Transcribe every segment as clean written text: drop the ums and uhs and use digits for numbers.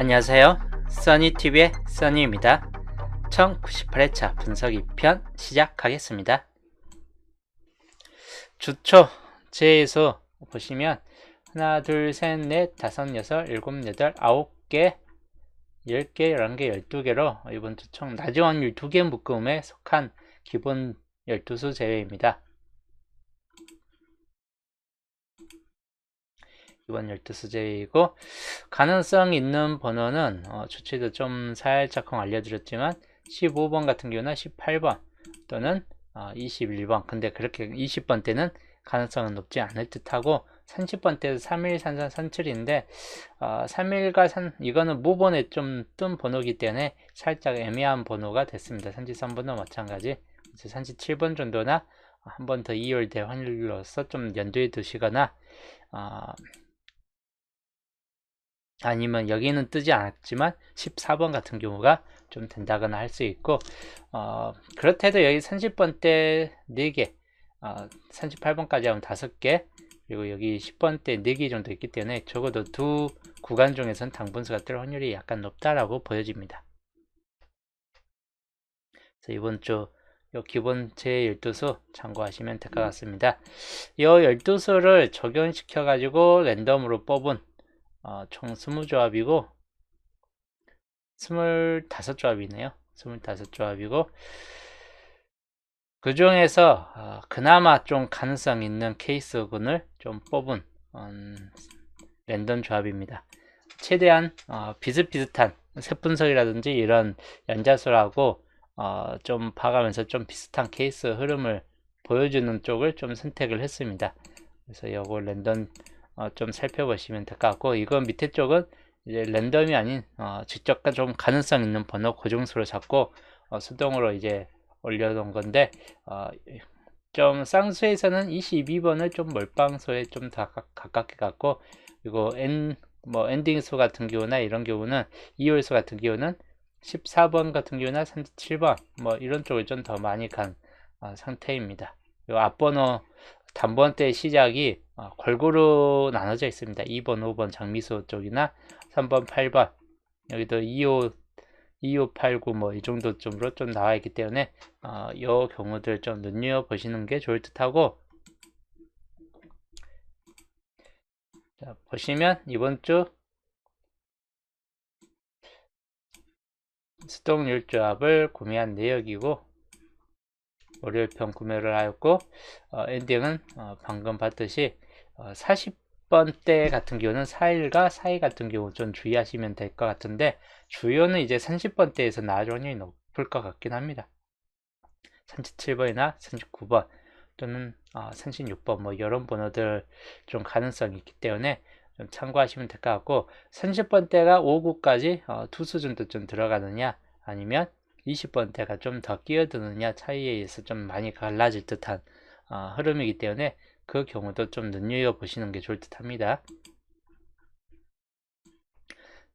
안녕하세요. 써니TV의 써니입니다. 1098회차 분석 2편 시작하겠습니다. 주초 제에서 보시면 하나, 둘, 셋, 넷, 다섯, 여섯, 일곱, 여덟, 9개, 10개, 11개, 12개로 이번 주 총 낮은 확률 2개 묶음에 속한 기본 12수 제외입니다. 이번 12수 제외이고, 가능성 있는 번호는 주치도 좀 살짝 알려드렸지만 15번 같은 경우는 18번 또는 21번, 근데 그렇게 20번 때는 가능성은 높지 않을 듯하고 30번 때도 313337인데 31과 이거는 모번에 좀 뜬 번호이기 때문에 살짝 애매한 번호가 됐습니다. 33번도 마찬가지. 37번 정도나 한 번 더 2월 될 확률로서 좀 연두에 두시거나 아니면 여기는 뜨지 않았지만 14번 같은 경우가 좀 된다거나 할 수 있고, 그렇다해도 여기 30번 때 4개, 38번까지 하면 5개, 그리고 여기 10번 때 4개 정도 있기 때문에 적어도 두 구간 중에선 당분수가 뜰 확률이 약간 높다라고 보여집니다. 그래서 이번 주 요 기본 제12수 참고하시면 될 것 같습니다. 이 12수를 적용시켜 가지고 랜덤으로 뽑은 총 20조합이고 25조합이네요. 25조합이고 그 중에서 그나마 좀 가능성 있는 케이스군을 좀 뽑은 랜덤 조합입니다. 최대한 비슷비슷한 세분석이라든지 이런 연자수라고 좀 봐가면서 좀 비슷한 케이스 흐름을 보여주는 쪽을 좀 선택을 했습니다. 그래서 이거 랜덤 좀 살펴보시면 될 것 같고, 이건 밑에 쪽은 이제 랜덤이 아닌 직접 좀 가능성 있는 번호 고정수로 잡고 수동으로 이제 올려놓은 건데, 좀 쌍수에서는 22번을 좀 몰빵수에 좀 더 가깝게 갖고, 그리고 엔딩 수 같은 경우나 이런 경우는 2월 수 같은 경우는 14번 같은 경우나 37번 뭐 이런 쪽을 좀 더 많이 간 상태입니다. 그리고 앞번호 단번대 시작이 골고루 나눠져 있습니다. 2번, 5번 장미수 쪽이나 3번, 8번, 여기도 25, 89 뭐 이 정도 쪽으로 좀 나와 있기 때문에 이 경우들 좀 눈여겨 보시는 게 좋을 듯하고, 자, 보시면 이번 주 수동률 조합을 구매한 내역이고, 월요일편 구매를 하였고, 엔딩은 방금 봤듯이 40번대 같은 경우는 4일과 4일 같은 경우 좀 주의하시면 될 것 같은데, 주요는 이제 30번대에서 나올 확률이 높을 것 같긴 합니다. 37번이나 39번 또는 36번 뭐 이런 번호들 좀 가능성이 있기 때문에 좀 참고하시면 될 것 같고, 30번대가 5구까지 투수 정도 좀 들어가느냐 아니면 20번대가 좀 더 끼어드느냐 차이에 의해서 좀 많이 갈라질 듯한 흐름이기 때문에 그 경우도 좀 눈여겨 보시는 게 좋을 듯 합니다.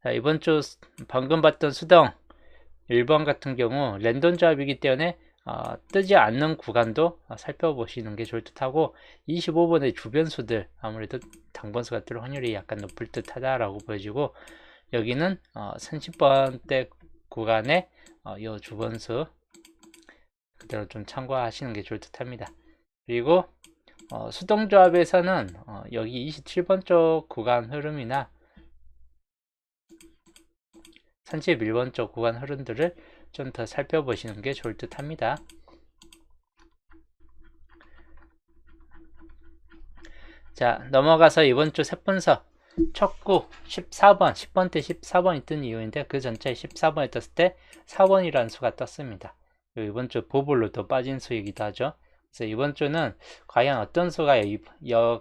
자, 이번 주 방금 봤던 수동 1번 같은 경우 랜덤 조합이기 때문에 뜨지 않는 구간도 살펴보시는 게 좋을 듯 하고, 25번의 주변수들 아무래도 당번수가 뜰 확률이 약간 높을 듯 하다라고 보여지고, 여기는 30번대 구간에 이 주변수 그대로 좀 참고하시는 게 좋을 듯 합니다. 그리고 수동조합에서는 여기 27번 쪽 구간 흐름이나 31번 쪽 구간 흐름들을 좀 더 살펴보시는 게 좋을 듯 합니다. 자, 넘어가서 이번 주 세분석 첫구 14번 10번 때 14번이 뜬 이유인데, 그 전체 14번이 떴을 때 4번이라는 수가 떴습니다. 이번 주 보블로 또 빠진 수이기도 하죠. 그래서 이번 주는 과연 어떤 수가 이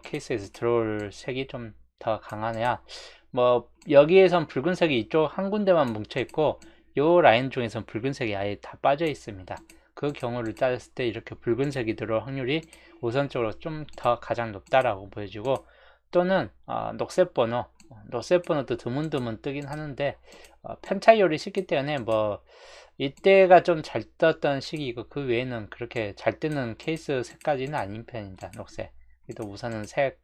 케이스에서 들어올 색이 좀 더 강하냐, 뭐 여기에선 붉은색이 이쪽 한 군데만 뭉쳐 있고 요 라인 중에선 붉은색이 아예 다 빠져 있습니다. 그 경우를 따졌을 때 이렇게 붉은색이 들어올 확률이 우선적으로 좀 더 가장 높다라고 보여지고, 또는 녹색 번호도 드문드문 뜨긴 하는데 편차이율이 쉽기 때문에 뭐 이때가 좀 잘 떴던 시기이고, 그 외에는 그렇게 잘 뜨는 케이스 색까지는 아닌 편입니다. 녹색. 그래도 우선은 색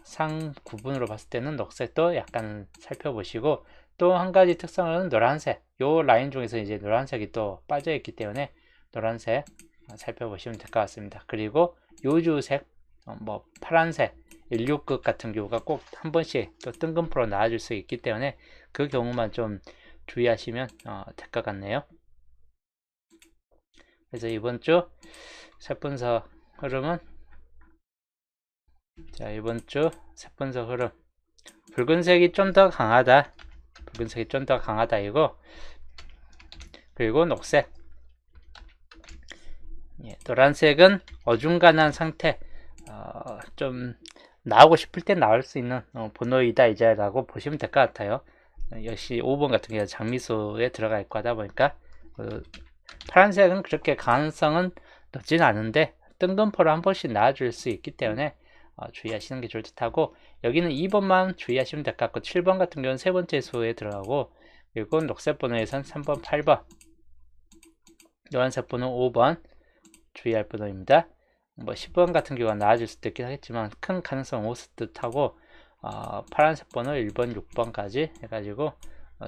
상 구분으로 봤을 때는 녹색도 약간 살펴보시고, 또 한 가지 특성은 노란색, 요 라인 중에서 이제 노란색이 또 빠져 있기 때문에 노란색 살펴보시면 될 것 같습니다. 그리고 요주색, 뭐 파란색, 16급 같은 경우가 꼭 한 번씩 또 뜬금포로 나와줄 수 있기 때문에 그 경우만 좀 주의하시면 될 것 같네요. 그래서 이번 주 세분석 흐름은, 자, 이번 주 세분석 흐름, 붉은색이 좀 더 강하다, 붉은색이 좀 더 강하다 이거. 그리고 녹색, 노란색은 어중간한 상태, 좀 나오고 싶을 때 나올 수 있는 번호이다 이제 라고 보시면 될 것 같아요. 역시 5번 같은 경우는 장미수에 들어가 있고 하다 보니까, 파란색은 그렇게 가능성은 높진 않은데 뜬금포로 한 번씩 나와줄 수 있기 때문에 주의하시는 게 좋을 듯 하고, 여기는 2번만 주의하시면 될 것 같고, 7번 같은 경우는 세 번째 수에 들어가고, 그리고 녹색 번호에선 3번, 8번, 노란색 번호 5번 주의할 번호입니다. 뭐 10번 같은 경우가 나아질 수도 있긴 하겠지만 큰 가능성 없을 듯 하고, 파란색 번호 1번, 6번까지 해가지고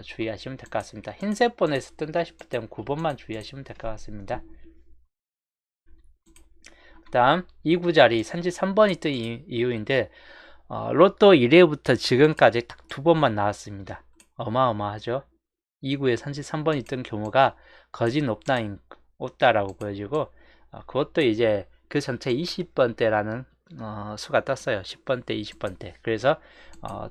주의하시면 될 것 같습니다. 흰색 번호에서 뜬다 싶을 때는 9번만 주의하시면 될 것 같습니다. 그 다음 2구 자리 산지 3번이 뜬 이유인데, 로또 1회부터 지금까지 딱 2번만 나왔습니다. 어마어마하죠. 2구에 산지 3번이 뜬 경우가 거진 없다라고 보여지고, 그것도 이제 그 전체 20번대라는 수가 떴어요. 10번대, 20번대. 그래서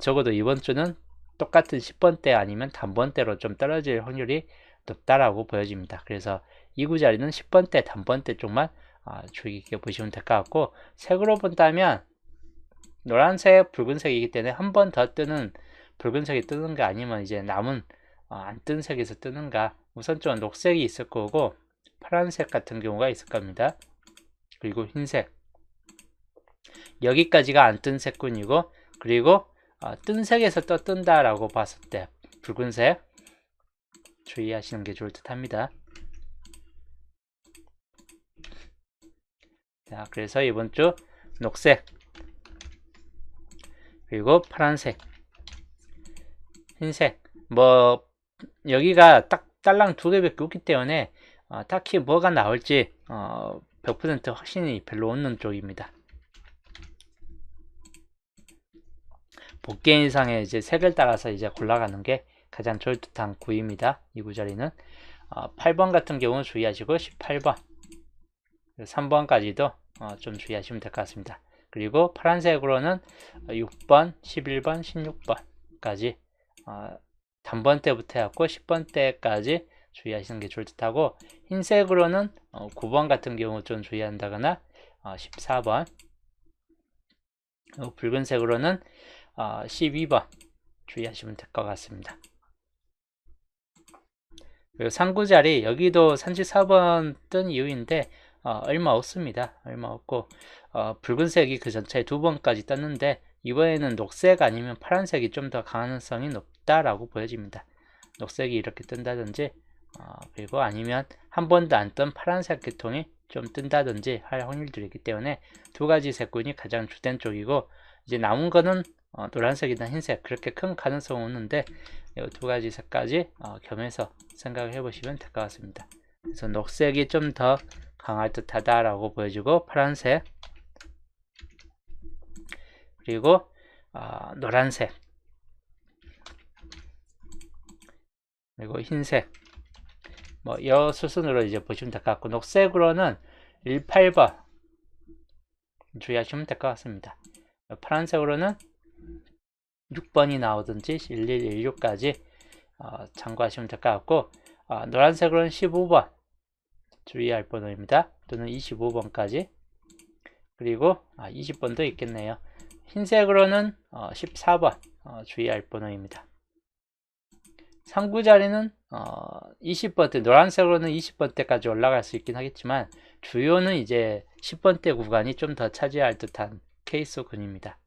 적어도 이번 주는 똑같은 10번대 아니면 단번대로 좀 떨어질 확률이 높다라고 보여집니다. 그래서 2구 자리는 10번대, 단번대 쪽만 주의 깊게 보시면 될 것 같고, 색으로 본다면 노란색, 붉은색이기 때문에 한 번 더 뜨는 붉은색이 뜨는가 아니면 이제 남은 안 뜬 색에서 뜨는가, 우선적으로 녹색이 있을 거고 파란색 같은 경우가 있을 겁니다. 그리고 흰색, 여기까지가 안 뜬 색군이고, 그리고 뜬 색에서 또 뜬다라고 봤을 때 붉은색 주의하시는 게 좋을 듯 합니다. 자, 그래서 이번 주 녹색, 그리고 파란색, 흰색, 뭐 여기가 딱 딸랑 두 개밖에 없기 때문에 딱히 뭐가 나올지 100% 확신이 별로 없는 쪽입니다. 복개 인상의 이제 색을 따라서 이제 골라가는 게 가장 좋을 듯한 구입니다. 이 구자리는 8번 같은 경우는 주의하시고 18번, 3번까지도 좀 주의하시면 될 것 같습니다. 그리고 파란색으로는 6번, 11번, 16번까지 단번 때부터 해갖고 10번 때까지 주의하시는 게 좋을 듯 하고, 흰색으로는 9번 같은 경우 좀 주의한다거나 14번, 붉은색으로는 12번 주의하시면 될 것 같습니다. 그리고 상구자리, 여기도 34번 뜬 이유인데 얼마 없습니다. 얼마 없고, 붉은색이 그 전체에 2번까지 떴는데 이번에는 녹색 아니면 파란색이 좀 더 가능성이 높다라고 보여집니다. 녹색이 이렇게 뜬다든지, 그리고 아니면 한 번도 안 뜬 파란색 계통이 좀 뜬다든지 할 확률들이 있기 때문에 두 가지 색군이 가장 주된 쪽이고, 이제 남은 거는 노란색이나 흰색 그렇게 큰 가능성은 없는데 이 두 가지 색까지 겸해서 생각을 해보시면 될 것 같습니다. 그래서 녹색이 좀 더 강할 듯 하다라고 보여지고, 파란색, 그리고 노란색, 그리고 흰색, 뭐 이 수순으로 이제 보시면 될 것 같고, 녹색으로는 18번 주의하시면 될 것 같습니다. 파란색으로는 6번이 나오든지 11, 16까지 참고하시면 될 것 같고, 노란색으로는 15번 주의할 번호입니다. 또는 25번까지, 그리고 20번도 있겠네요. 흰색으로는 14번 주의할 번호입니다. 상구자리는 20번대, 노란색으로는 20번대까지 올라갈 수 있긴 하겠지만 주요는 이제 10번대 구간이 좀 더 차지할 듯한 케이스군입니다.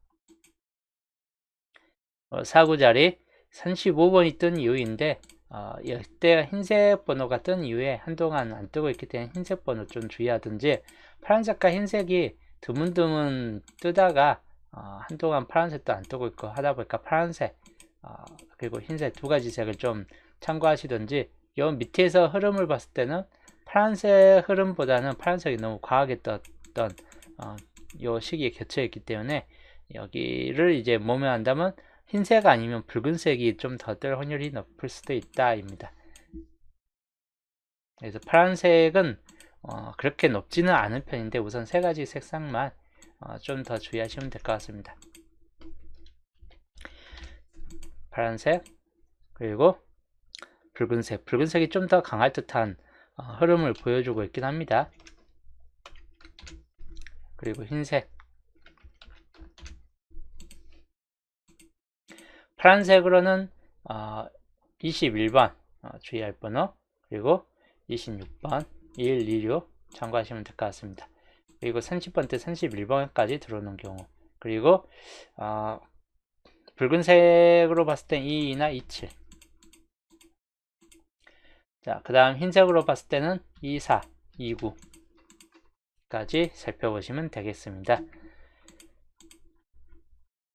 4구자리 35번이 뜬 이유인데, 이때 흰색 번호가 뜬 이후에 한동안 안 뜨고 있기 때문에 흰색 번호 좀 주의하든지, 파란색과 흰색이 드문드문 뜨다가 한동안 파란색도 안 뜨고 있고 하다 보니까 파란색 그리고 흰색 두 가지 색을 좀 참고하시든지, 요 밑에서 흐름을 봤을 때는 파란색 흐름보다는 파란색이 너무 과하게 떴던 요 시기에 겹쳐 있기 때문에 여기를 이제 모면한다면 흰색 아니면 붉은색이 좀 더 뜰 확률이 높을 수도 있다입니다. 그래서 파란색은 그렇게 높지는 않은 편인데 우선 세 가지 색상만 좀 더 주의하시면 될 것 같습니다. 파란색, 그리고 붉은색. 붉은색이 좀 더 강할 듯한 흐름을 보여주고 있긴 합니다. 그리고 흰색. 파란색으로는 21번 주의할 번호, 그리고 26번 2126 참고하시면 될 것 같습니다. 그리고 30번대 31번까지 들어오는 경우, 그리고 붉은색으로 봤을 땐 22나 27. 자, 그 다음 흰색으로 봤을 때는 24, 29까지 살펴보시면 되겠습니다.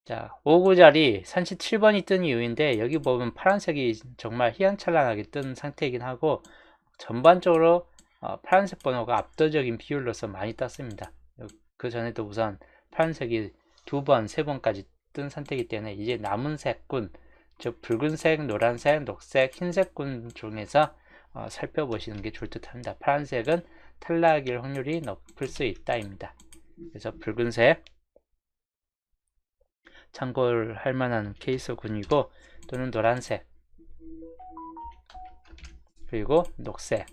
자, 59자리 37번이 뜬 이유인데, 여기 보면 파란색이 정말 희한찬란하게 뜬 상태이긴 하고, 전반적으로 파란색 번호가 압도적인 비율로서 많이 떴습니다. 그 전에도 우선 파란색이 두 번, 세 번까지 뜬 상태이기 때문에 이제 남은 색군, 즉 붉은색, 노란색, 녹색, 흰색군 중에서 살펴보시는 게 좋을 듯 합니다. 파란색은 탈락일 확률이 높을 수 있다입니다. 그래서 붉은색 참고를 할 만한 케이스군이고, 또는 노란색, 그리고 녹색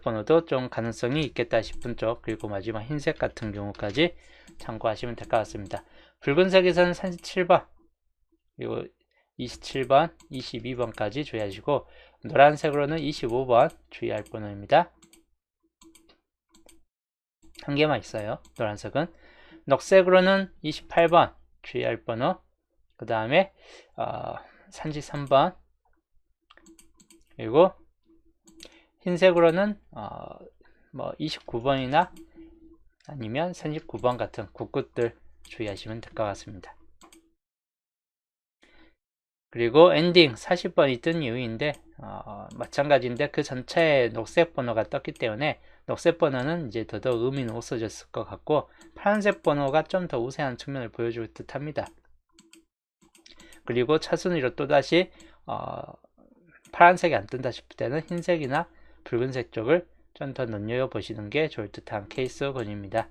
번호도 좀 가능성이 있겠다 싶은 쪽, 그리고 마지막 흰색 같은 경우까지 참고하시면 될 것 같습니다. 붉은색에서는 37번, 그리고 27번, 22번까지 주의하시고, 노란색으로는 25번 주의할 번호입니다. 한 개만 있어요, 노란색은. 녹색으로는 28번 주의할 번호, 그 다음에 33번, 그리고 흰색으로는 뭐 29번이나 아니면 39번 같은 국굿들 주의하시면 될 것 같습니다. 그리고 엔딩 40번이 뜬 이유인데 마찬가지인데, 그 전체에 녹색 번호가 떴기 때문에 녹색 번호는 이제 더더욱 의미는 없어졌을 것 같고, 파란색 번호가 좀 더 우세한 측면을 보여줄 듯 합니다. 그리고 차순위로 또다시 파란색이 안 뜬다 싶을 때는 흰색이나 붉은색 쪽을 좀 더 눈여겨보시는 게 좋을 듯한 케이스군입니다.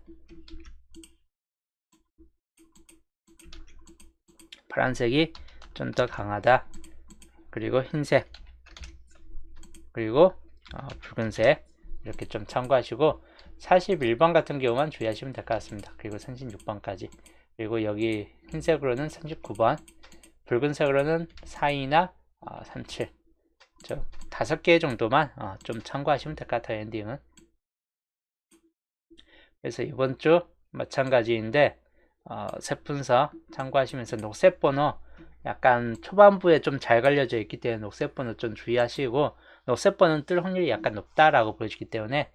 파란색이 좀 더 강하다, 그리고 흰색, 그리고 붉은색, 이렇게 좀 참고하시고, 41번 같은 경우만 주의하시면 될 것 같습니다. 그리고 36번까지, 그리고 여기 흰색으로는 39번, 붉은색으로는 42나 37, 즉 5개 정도만 좀 참고하시면 될 것 같아요, 엔딩은. 그래서 이번 주 마찬가지인데 색 분석 참고하시면서 녹색 번호 약간 초반부에 좀 잘 갈려져 있기 때문에 녹색 번호 좀 주의하시고, 녹색 번호는 뜰 확률이 약간 높다라고 보여지기 때문에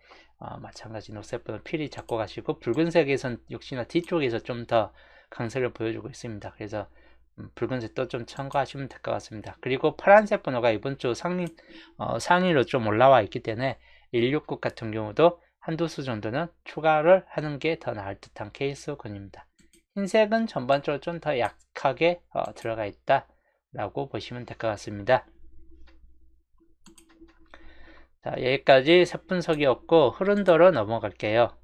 마찬가지 녹색 번호 필히 잡고 가시고, 붉은색에선 역시나 뒤쪽에서 좀 더 강세를 보여주고 있습니다. 그래서 붉은색도 좀 참고하시면 될 것 같습니다. 그리고 파란색 번호가 이번 주 상위로 좀 올라와 있기 때문에 169 같은 경우도 한두 수 정도는 추가를 하는 게 더 나을 듯한 케이스군입니다. 흰색은 전반적으로 좀 더 약하게 들어가 있다 라고 보시면 될 것 같습니다. 자, 여기까지 색 분석이었고, 흐름도로 넘어갈게요.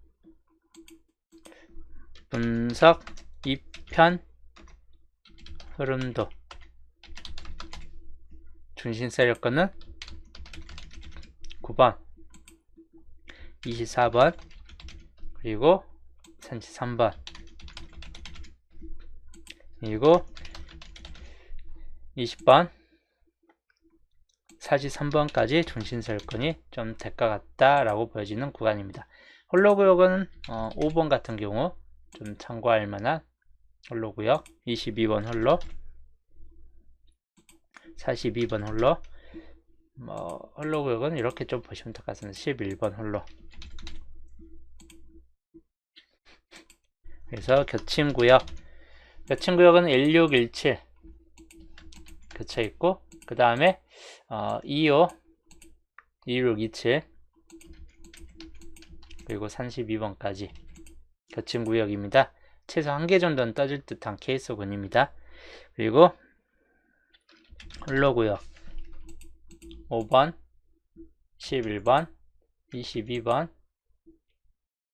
분석 2편 흐름도. 중심 세력권은 9번, 24번, 그리고 33번, 그리고 20번, 43번까지 중심 세력권이 좀 될 것 같다 라고 보여지는 구간입니다. 홀로구역은 5번 같은 경우 좀 참고할 만한 홀로구역, 22번 홀로, 42번 홀로, 홀로구역은 이렇게 좀 보시면 될 것 같습니다. 11번 홀로, 그래서 겹친 구역은 1617 겹쳐 있고, 그 다음에 25 2627 그리고 32번까지 겹친 구역입니다. 최소 1개 정도는 떠질 듯한 케이스군입니다. 그리고 흘러구역 5번, 11번, 22번,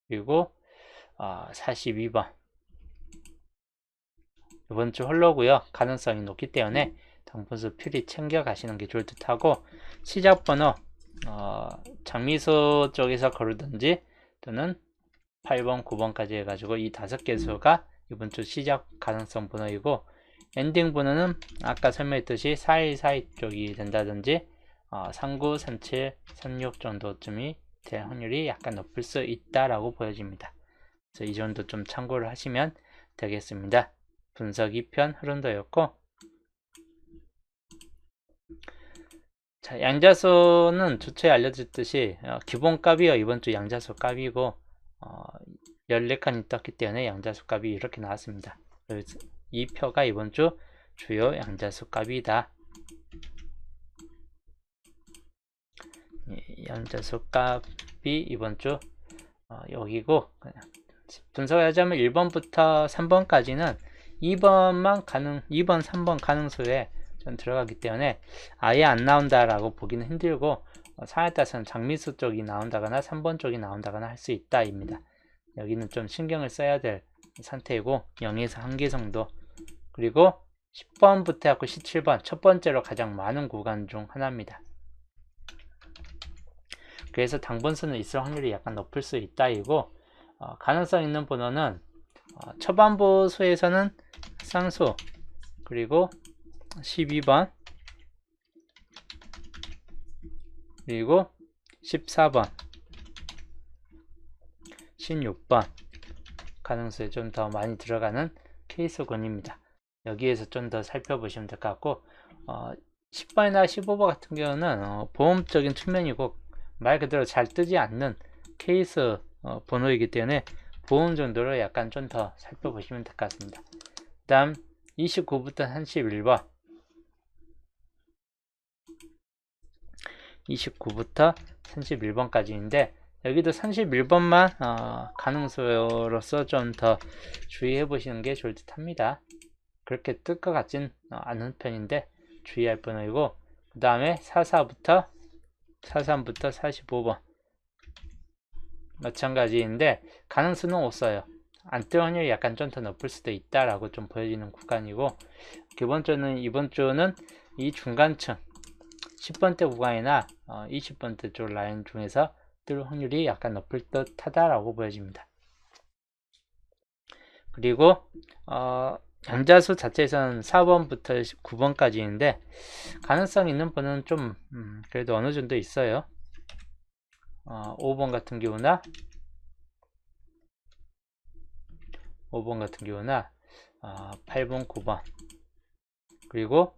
그리고 42번. 이번 주 흘러구역 가능성이 높기 때문에 당분수 필히 챙겨 가시는 게 좋을 듯 하고, 시작 번호 장미수 쪽에서 거르든지 또는 8번, 9번까지 해가지고 이 5개 수가 이번 주 시작 가능성 번호이고, 엔딩 번호는 아까 설명했듯이 4142 쪽이 된다든지 39, 37, 36 정도쯤이 될 확률이 약간 높을 수 있다라고 보여집니다. 그래서 이 정도 좀 참고를 하시면 되겠습니다. 분석 2편 흐름도였고, 자, 양자수는 주초에 알려드렸듯이 기본값이요. 이번 주 양자수 값이고 14칸이 떴기 때문에 양자수 값이 이렇게 나왔습니다. 그래서 이 표가 이번 주 주요 양자수 값이다. 양자수 값이 이번 주 여기고, 분석하자면 1번부터 3번까지는 2번, 3번 가능수에 전 들어가기 때문에 아예 안 나온다라고 보기는 힘들고, 상황에 따라서는 장미수 쪽이 나온다거나 3번 쪽이 나온다거나 할 수 있다입니다. 여기는 좀 신경을 써야 될 상태이고, 0에서 1개 정도. 그리고 10번부터 해갖고 17번 첫 번째로 가장 많은 구간 중 하나입니다. 그래서 당분수는 있을 확률이 약간 높을 수 있다이고, 가능성 있는 번호는 초반부 수에서는 쌍수, 그리고 12번, 그리고 14번, 16번 가능성이 좀 더 많이 들어가는 케이스군입니다. 여기에서 좀 더 살펴보시면 될 것 같고, 10번이나 15번 같은 경우는 보험적인 측면이고 말 그대로 잘 뜨지 않는 케이스 번호이기 때문에 보험 정도로 약간 좀 더 살펴보시면 될 것 같습니다. 그 다음 29부터 31번 29부터 31번까지인데 여기도 31번만 가능수로서 좀 더 주의해 보시는 게 좋을 듯 합니다. 그렇게 뜰 것 같진 않은 편인데 주의할 번호이고, 그 다음에 43부터 45번 마찬가지인데 가능수는 없어요. 안 뜰 확률이 약간 좀 더 높을 수도 있다라고 좀 보여지는 구간이고, 기본적으로는 이번 주는 이 중간층 10번대 구간이나 20번대 쪽 라인 중에서 뜰 확률이 약간 높을 듯 하다라고 보여집니다. 그리고 양자수 자체에서는 4번부터 9번까지인데 가능성 있는 번호는 좀 그래도 어느 정도 있어요. 5번 같은 경우나 8번, 9번, 그리고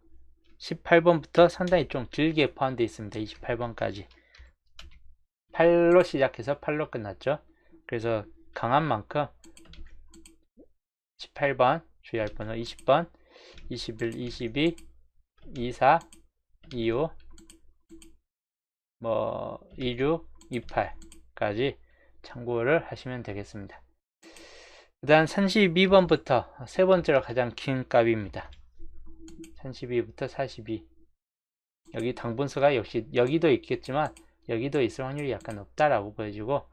18번부터 상당히 좀 길게 포함되어 있습니다. 28번까지 8로 시작해서 8로 끝났죠. 그래서 강한 만큼 18번 주의할 번호, 20번, 21, 22, 24, 25, 26, 28까지 참고를 하시면 되겠습니다. 그 다음 32번부터 세 번째로 가장 긴 값입니다. 32부터 42. 여기 당분수가 역시 여기도 있겠지만 여기도 있을 확률이 약간 높다라고 보여지고,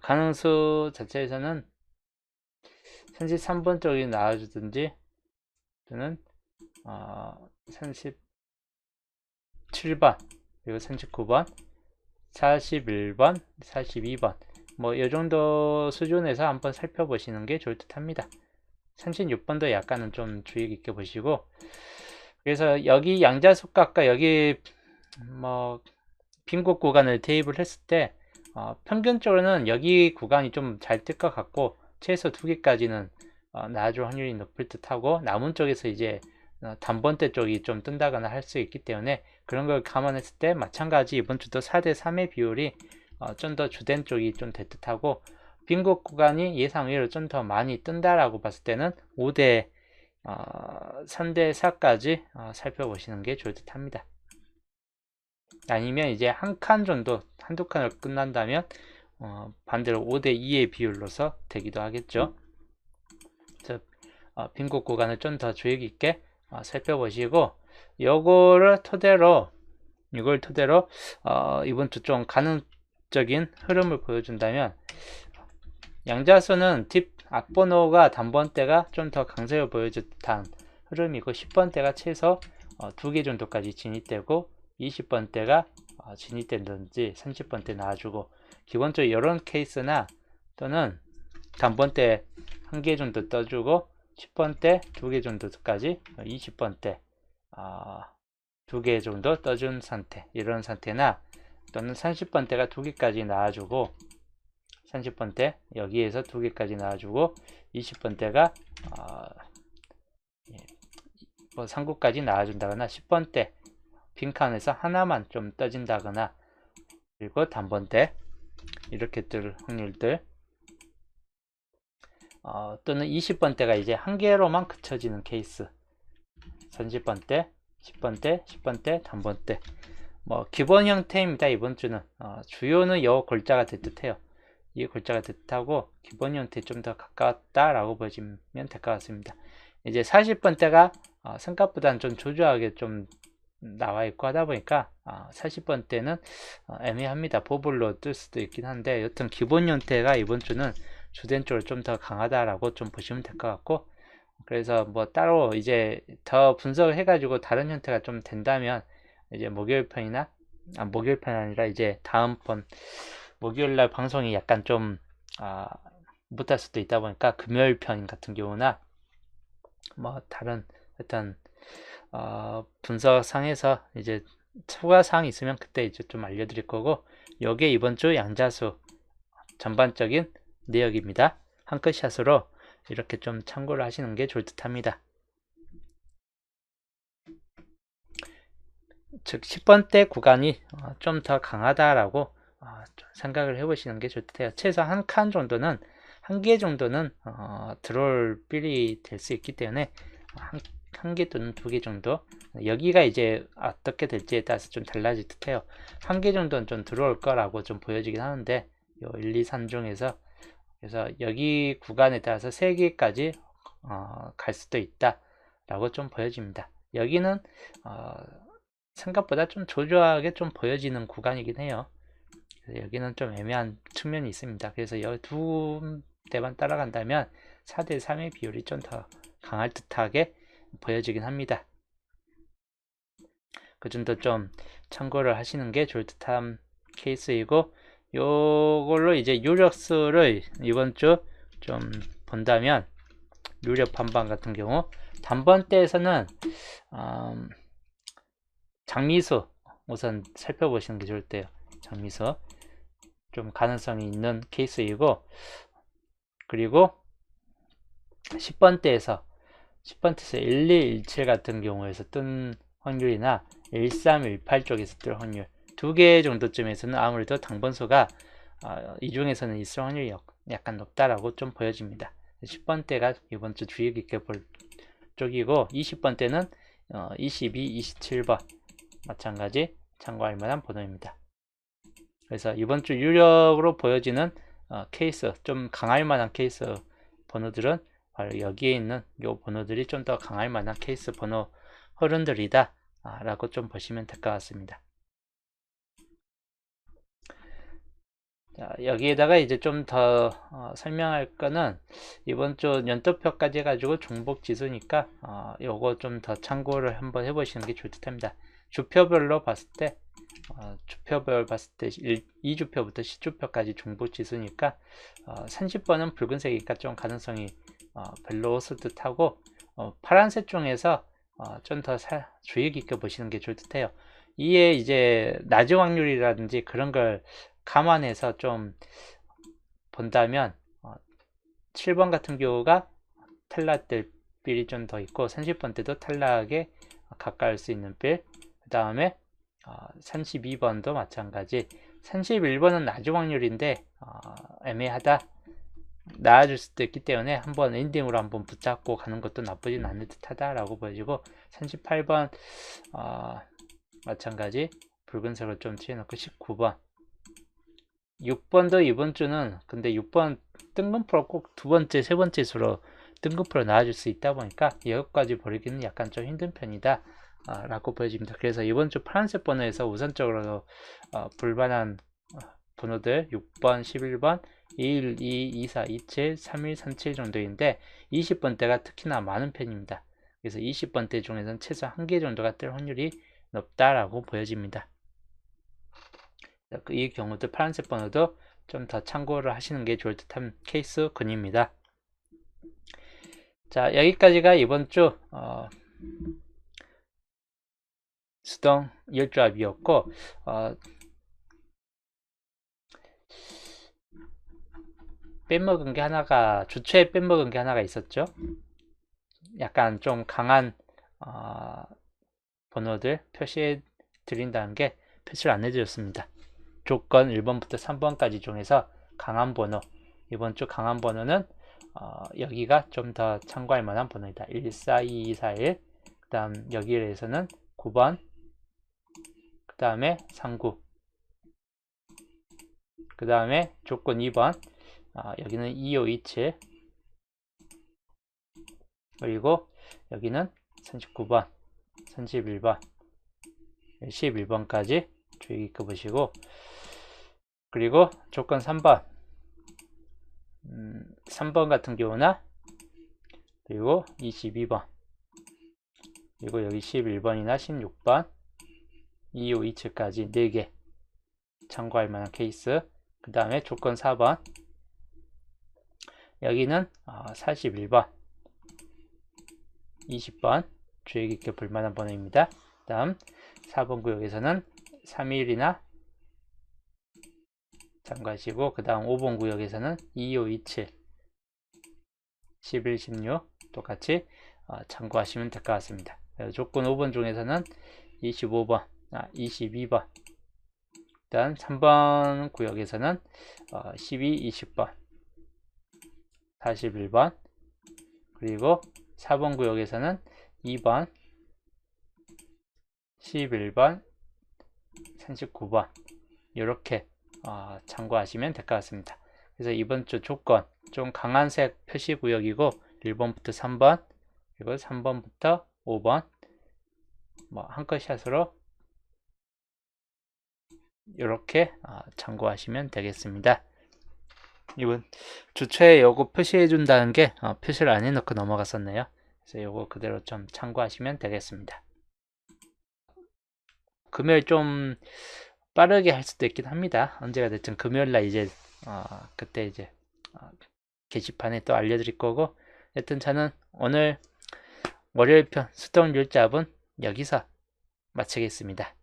가능수 자체에서는 33번 쪽이 나와주든지 또는 37번 그리고 39번 41번 42번 이 정도 수준에서 한번 살펴보시는 게 좋을 듯 합니다. 36번도 약간은 좀 주의 깊게 보시고, 그래서 여기 양자수값과 여기 빈곳 구간을 대입을 했을 때 평균적으로는 여기 구간이 좀 잘 뜰 것 같고 최소 2개까지는 나와줄 확률이 높을 듯 하고, 남은 쪽에서 이제 단번대 쪽이 좀 뜬다거나 할 수 있기 때문에 그런 걸 감안했을 때 마찬가지 이번 주도 4대 3의 비율이 좀 더 주된 쪽이 좀 될 듯 하고, 빈곳 구간이 예상 외로 좀 더 많이 뜬다라고 봤을 때는 5대 3대 4까지 살펴보시는 게 좋을 듯 합니다. 아니면 이제 한 칸 정도, 한두 칸을 끝난다면 반대로 5대 2의 비율로서 되기도 하겠죠. 그래서 빈곳 구간을 좀 더 주의 깊게 살펴보시고, 이걸 토대로 이번 주 좀 가능적인 흐름을 보여준다면, 양자수는 앞번호가 단번대가 좀 더 강세를 보여줄 듯한 흐름이고, 10번대가 최소 2개 정도까지 진입되고, 20번대가 진입된다든지 30번대 나와주고, 기본적으로 이런 케이스나 또는 단번대 1개 정도 떠주고 10번대 2개 정도까지 20번대 2개 정도 떠준 상태, 이런 상태나 또는 30번대가 2개까지 나와주고 30번대 여기에서 2개까지 나와주고 20번대가 뭐 3구까지 나와준다거나 10번대 빈칸에서 하나만 좀 떠진다거나, 그리고 단번대 이렇게 뜰 확률들, 또는 20번대가 이제 한 개로만 그쳐지는 케이스, 30번대, 10번대, 10번대, 단번대, 뭐 기본 형태입니다. 이번 주는 주요는 요 골자가 될 듯해요. 이 골자가 될 듯하고 기본 형태에 좀 더 가까웠다라고 보시면 될 것 같습니다. 이제 40번대가 생각보다는 좀 조조하게 좀 나와 있고 하다 보니까 40번대는 애매합니다. 보블로 뜰 수도 있긴 한데, 여튼 기본 형태가 이번 주는 주된 쪽으로 좀 더 강하다라고 좀 보시면 될 것 같고, 그래서 뭐 따로 이제 더 분석을 해가지고 다른 형태가 좀 된다면 이제 목요일 편이 아니라 이제 다음번 목요일날 방송이 약간 좀 못할 수도 있다 보니까 금요일 편 같은 경우나 뭐 다른 일단 분석상에서 이제 추가사항 있으면 그때 이제 좀 알려드릴 거고, 요게 이번 주 양자수 전반적인 내역입니다. 한 컷샷으로 이렇게 좀 참고를 하시는 게 좋을 듯 합니다. 즉 10번대 구간이 좀 더 강하다라고 생각을 해보시는 게 좋을 듯 해요. 최소 한 칸 정도는, 한 개 정도는 들어올 필이 될 수 있기 때문에 한 개 또는 2개 정도, 여기가 이제 어떻게 될지에 따라서 좀 달라질 듯 해요. 한 개 정도는 좀 들어올 거라고 좀 보여지긴 하는데, 요 1, 2, 3 중에서, 그래서 여기 구간에 따라서 3개까지 갈 수도 있다 라고 좀 보여집니다. 여기는 생각보다 좀 조조하게 좀 보여지는 구간이긴 해요. 그래서 여기는 좀 애매한 측면이 있습니다. 그래서 여기 두 대만 따라간다면 4대 3의 비율이 좀 더 강할 듯하게 보여지긴 합니다. 그 정도 좀 참고를 하시는 게 좋을 듯한 케이스이고, 요걸로 이제 유력수를 이번 주 좀 본다면, 유력 반반 같은 경우 단번대에서는 장미수 우선 살펴보시는 게 좋을 때요. 장미수 좀 가능성이 있는 케이스이고, 그리고 10번대에서 1217 같은 경우에서 뜬 확률이나 1318 쪽에서 뜰 확률, 2개 정도쯤에서는 아무래도 당번수가 이 중에서는 있을 확률이 약간 높다라고 좀 보여집니다. 10번대가 이번 주 주의 깊게 볼 쪽이고, 20번대는 22, 27번 마찬가지 참고할 만한 번호입니다. 그래서 이번 주 유력으로 보여지는 케이스, 좀 강할 만한 케이스 번호들은 바로 여기에 있는 요 번호들이 좀 더 강할 만한 케이스 번호 흐름들이다 라고 좀 보시면 될 것 같습니다. 자, 여기에다가 이제 좀 더 설명할 거는, 이번 주 연도표까지 해가지고 종목 지수니까 요거 좀 더 참고를 한번 해보시는 게 좋을 듯 합니다. 주표별로 봤을 때 2주표부터 10주표까지 종목 지수니까 30번은 붉은색이니까 좀 가능성이 별로 없을 듯 하고, 파란색 중에서 좀 더 주의 깊게 보시는 게 좋을 듯 해요. 이에 이제 낮은 확률이라든지 그런 걸 감안해서 좀 본다면 7번 같은 경우가 탈락될 빌이 좀 더 있고, 30번 때도 탈락에 가까울 수 있는 빌, 그 다음에 32번도 마찬가지. 31번은 낮은 확률인데 애매하다 나아질 수도 있기 때문에 한번 엔딩으로 한번 붙잡고 가는 것도 나쁘진 않을 듯하다라고 보여지고 38번 마찬가지 붉은색을 좀 칠해놓고 19번 6번도 이번 주는 근데 6번 뜬금포로 꼭 두 번째 세 번째 수로 뜬금포로 나와줄 수 있다 보니까 여기까지 버리기는 약간 좀 힘든 편이다 라고 보여집니다. 그래서 이번 주 파란색 번호에서 우선적으로 불만한 번호들 6번, 11번, 21, 2, 24, 27, 31, 37 정도인데 20번대가 특히나 많은 편입니다. 그래서 20번대 중에서는 최소 1개 정도가 뜰 확률이 높다라고 보여집니다. 이 경우도 파란색 번호도 좀 더 참고를 하시는 게 좋을 듯한 케이스군입니다. 자, 여기까지가 이번 주 수동 10조합이었고 빼먹은 게 하나가 주초에 빼먹은 게 하나가 있었죠. 약간 좀 강한 번호들 표시해 드린다는 게 표시를 안 해드렸습니다. 조건 1번부터 3번까지 중에서 강한 번호, 이번 주 강한 번호는 여기가 좀 더 참고할 만한 번호이다. 142241, 그 다음 여기에서는 9번, 그 다음에 39, 그 다음에 조건 2번, 여기는 2527, 그리고 여기는 39번, 31번, 11번까지 주의 깊게 보시고, 그리고 조건 3번 3번 같은 경우나 그리고 22번 그리고 여기 11번이나 16번 2527까지 4개 참고할 만한 케이스. 그 다음에 조건 4번 여기는 41번 20번 주의 깊게 볼만한 번호입니다. 그 다음 4번 구역에서는 3일이나 참고하시고, 그 다음 5번 구역에서는 2527, 11, 16 똑같이 참고하시면 될 것 같습니다. 조건 5번 중에서는 25번, 22번, 일단 3번 구역에서는 12, 20번, 41번, 그리고 4번 구역에서는 2번, 11번, 39번 이렇게 참고하시면 될 것 같습니다. 그래서 이번 주 조건 좀 강한 색 표시 구역이고 1번부터 3번 그리고 3번부터 5번 한 컷 샷으로 이렇게 참고하시면 되겠습니다. 이번 주초에 요거 표시해 준다는 게 표시를 안 해놓고 넘어갔었네요. 그래서 요거 그대로 좀 참고하시면 되겠습니다. 금요일 좀 빠르게 할 수도 있긴 합니다. 언제가 됐든 금요일날 이제 그때 이제 게시판에 또 알려드릴 거고, 여튼 저는 오늘 월요일 편 수동 율잡은 여기서 마치겠습니다.